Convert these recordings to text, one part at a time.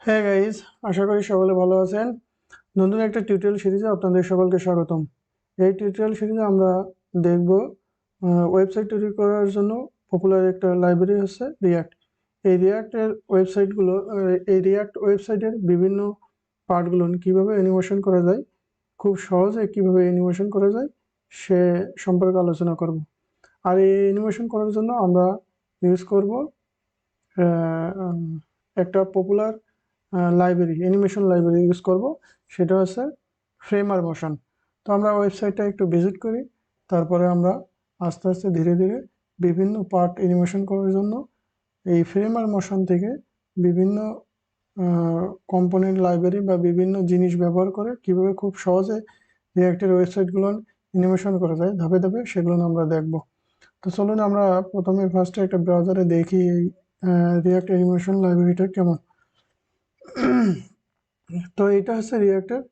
হ্যাঁ গাইজ, আশা করি সকলে ভালো আছেন। নতুন একটা টিউটোরিয়াল সিরিজে আপনাদের সকলকে স্বাগতম। এই টিউটোরিয়াল সিরিজে আমরা দেখব ওয়েবসাইট তৈরি করার জন্য পপুলার একটা লাইব্রেরি হচ্ছে রিয়াক্ট। এই রিয়াক্টের ওয়েবসাইটগুলো এই রিয়াক্ট ওয়েবসাইটের বিভিন্ন পার্টগুলো কীভাবে অ্যানিমেশন করা যায়, খুব সহজে কীভাবে অ্যানিমেশন করা যায় সে সম্পর্কে আলোচনা করব। আর এই অ্যানিমেশন করার জন্য আমরা ইউজ করব একটা popular library, animation library use করব, সেটা হচ্ছে ফ্রেমার মোশন। তো আমরা ওয়েবসাইটটা একটু ভিজিট করি, তারপরে আমরা আস্তে আস্তে ধীরে ধীরে বিভিন্ন পার্ট অ্যানিমেশন করার জন্য এই ফ্রেমার মোশন থেকে বিভিন্ন কম্পোনেন্ট লাইব্রেরি বা বিভিন্ন জিনিস ব্যবহার করে কিভাবে খুব সহজে রিয়াক্টের ওয়েবসাইটগুলো অ্যানিমেশন করা যায় ধাপে ধাপে, সেগুলো আমরা দেখব। তো চলুন আমরা প্রথমে ফার্স্টে একটা ব্রাউজারে দেখি এই রিয়াক্ট অ্যানিমেশন লাইব্রেরিটা কেমন। তো এটা হচ্ছে রিয়াক্টের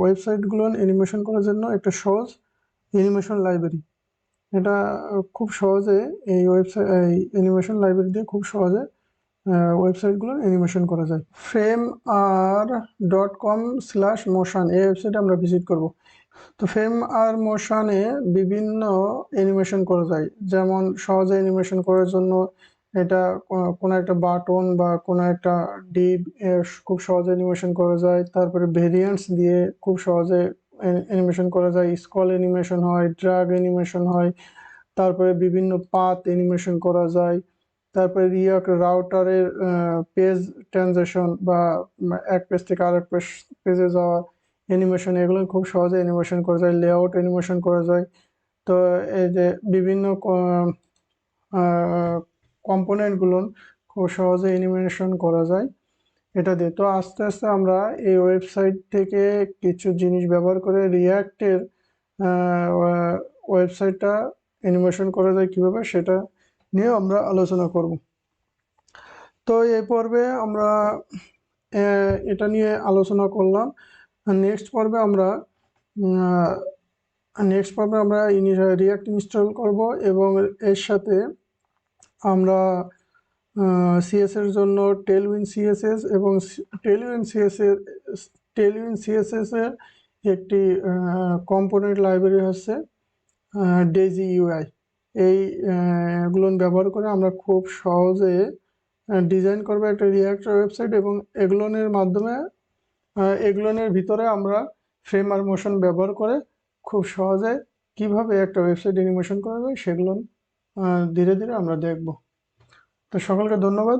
ওয়েবসাইটগুলো অ্যানিমেশন করার জন্য একটা সহজ অ্যানিমেশন লাইব্রেরি। এটা খুব সহজে এই অ্যানিমেশন লাইব্রেরি দিয়ে খুব সহজে ওয়েবসাইটগুলো অ্যানিমেশন করা যায়। framear.com/motion এই ওয়েবসাইটে আমরা ভিজিট করব। তো framear motion-এ বিভিন্ন অ্যানিমেশন করা যায়, যেমন সহজে অ্যানিমেশন করার জন্য এটা কোনো একটা বাটন বা কোনো একটা ডিভ খুব সহজে অ্যানিমেশন করা যায়। তারপরে ভেরিয়েন্টস দিয়ে খুব সহজে অ্যানিমেশন করা যায়, স্ক্রল অ্যানিমেশন হয়, ড্র্যাগ অ্যানিমেশন হয়, তারপরে বিভিন্ন পাথ অ্যানিমেশন করা যায়, তারপরে রিয়াক্ট রাউটারের পেজ ট্রানজিশন বা এক পেজ থেকে আরেক পেজে যাওয়া অ্যানিমেশন, এগুলো খুব সহজে অ্যানিমেশন করা যায়, লেআউট অ্যানিমেশন করা যায়। তো এই যে বিভিন্ন কম্পোনেন্টগুলো খুব সহজে অ্যানিমেশন করা যায় এটা দিয়ে। তো আস্তে আস্তে আমরা এই ওয়েবসাইট থেকে কিছু জিনিস ব্যবহার করে রিয়াক্টের ওয়েবসাইটটা অ্যানিমেশন করা যায় কীভাবে, সেটা নিয়ে আমরা আলোচনা করব। তো এই পর্বে আমরা এটা নিয়ে আলোচনা করলাম। নেক্সট পর্বে আমরা রিয়াক্ট ইনস্টল করব এবং এর সাথে আমরা সিএসএস এর জন্য টেলউইন সিএসএস এবং টেলউইন সিএসএস এর একটি কম্পোনেন্ট লাইব্রেরি হচ্ছে ডেজি ইউআই। এইগুলো ব্যবহার করে আমরা খুব সহজে ডিজাইন করবো একটা রিয়াক্ট ওয়েবসাইট, এবং এগুলোনের মাধ্যমে এগুলোনের ভিতরে আমরা ফ্রেমার মোশন ব্যবহার করে খুব সহজে কিভাবে একটা ওয়েবসাইট অ্যানিমেশন করা যায় সেগুলো ধীরে ধীরে আমরা দেখব। তো সকলকে ধন্যবাদ।